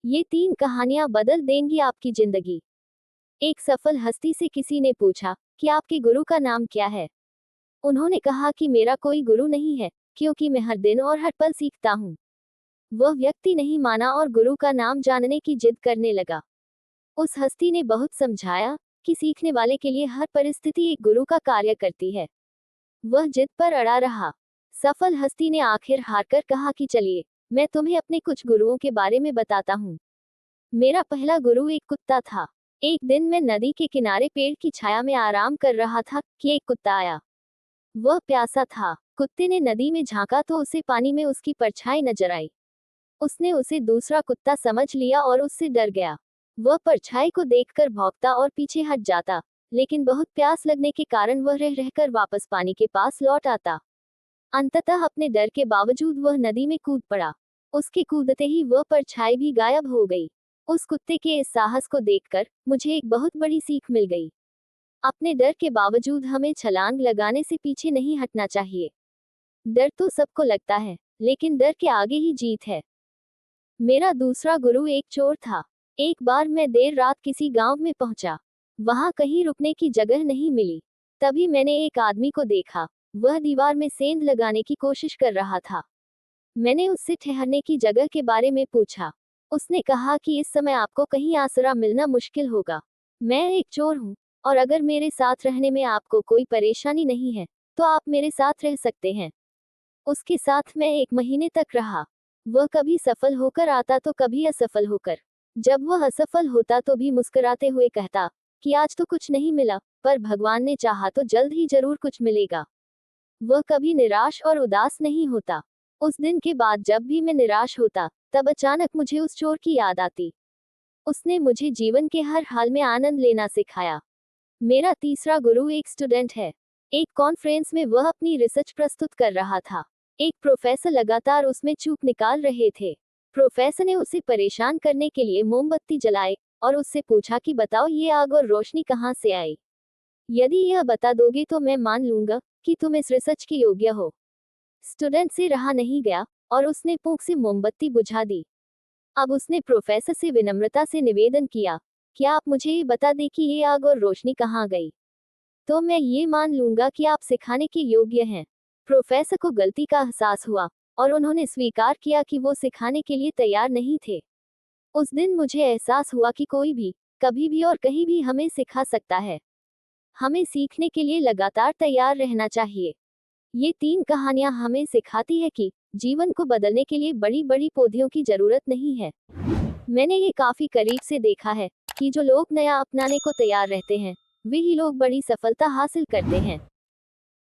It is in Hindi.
ये 3 कहानियां बदल देंगी आपकी जिंदगी। एक सफल हस्ती से किसी ने पूछा कि आपके गुरु का नाम क्या है। उन्होंने कहा कि मेरा कोई गुरु नहीं है, क्योंकि मैं हर दिन और हर पल सीखता हूँ। वह व्यक्ति नहीं माना और गुरु का नाम जानने की जिद करने लगा। उस हस्ती ने बहुत समझाया कि सीखने वाले के लिए हर परिस्थिति एक गुरु का कार्य करती है। वह जिद पर अड़ा रहा। सफल हस्ती ने आखिर हारकर कहा कि चलिए, मैं तुम्हें अपने कुछ गुरुओं के बारे में बताता हूँ। मेरा पहला गुरु एक कुत्ता था। एक दिन मैं नदी के किनारे पेड़ की छाया में आराम कर रहा था कि एक कुत्ता आया। वह प्यासा था। कुत्ते ने नदी में झांका तो उसे पानी में उसकी परछाई नजर आई। उसने उसे दूसरा कुत्ता समझ लिया और उससे डर गया। वह परछाई को देखकर भौंकता और पीछे हट जाता, लेकिन बहुत प्यास लगने के कारण वह रह रहकर वापस पानी के पास लौट आता। अंततः अपने डर के बावजूद वह नदी में कूद पड़ा। उसके कूदते ही वह परछाई भी गायब हो गई। उस कुत्ते के इस साहस को देखकर मुझे एक बहुत बड़ी सीख मिल गई। अपने डर के बावजूद हमें छलांग लगाने से पीछे नहीं हटना चाहिए। डर तो सबको लगता है, लेकिन डर के आगे ही जीत है। मेरा दूसरा गुरु एक चोर था। एक बार मैं देर रात किसी गांव में पहुंचा। वहां कहीं रुकने की जगह नहीं मिली। तभी मैंने एक आदमी को देखा। वह दीवार में सेंध लगाने की कोशिश कर रहा था। मैंने उससे ठहरने की जगह के बारे में पूछा। उसने कहा कि इस समय आपको कहीं आसरा मिलना मुश्किल होगा। मैं एक चोर हूँ, और अगर मेरे साथ रहने में आपको कोई परेशानी नहीं है, तो आप मेरे साथ रह सकते हैं। उसके साथ मैं 1 महीने तक रहा। वह कभी सफल होकर आता तो कभी असफल होकर। जब वह असफल होता तो भी मुस्कुराते हुए कहता कि आज तो कुछ नहीं मिला, पर भगवान ने चाहा तो जल्द ही जरूर कुछ मिलेगा। वह कभी निराश और उदास नहीं होता। उस दिन के बाद जब भी मैं निराश होता, तब अचानक मुझे उस चोर की याद आती। उसने मुझे जीवन के हर हाल में आनंद लेना सिखाया। मेरा तीसरा गुरु एक स्टूडेंट है। एक कॉन्फ्रेंस में वह अपनी रिसर्च प्रस्तुत कर रहा था। एक प्रोफेसर लगातार उसमें चूक निकाल रहे थे। प्रोफेसर ने उसे परेशान करने के लिए मोमबत्ती जलाई और उससे पूछा कि बताओ, ये आग और रोशनी कहाँ से आई? यदि यह बता दोगे तो मैं मान लूंगा कि तुम इस रिसर्च के योग्य हो। स्टूडेंट से रहा नहीं गया और उसने फूंक से मोमबत्ती बुझा दी। अब उसने प्रोफेसर से विनम्रता से निवेदन किया, क्या आप मुझे ये बता दें कि ये आग और रोशनी कहाँ गई? तो मैं ये मान लूंगा कि आप सिखाने के योग्य हैं। प्रोफेसर को गलती का एहसास हुआ और उन्होंने स्वीकार किया कि वो सिखाने के लिए तैयार नहीं थे। उस दिन मुझे एहसास हुआ कि कोई भी, कभी भी और कहीं भी हमें सिखा सकता है। हमें सीखने के लिए लगातार तैयार रहना चाहिए। ये 3 कहानियां हमें सिखाती है कि जीवन को बदलने के लिए बड़ी बड़ी पौधों की जरूरत नहीं है। मैंने ये काफी करीब से देखा है कि जो लोग नया अपनाने को तैयार रहते हैं, वे ही लोग बड़ी सफलता हासिल करते हैं।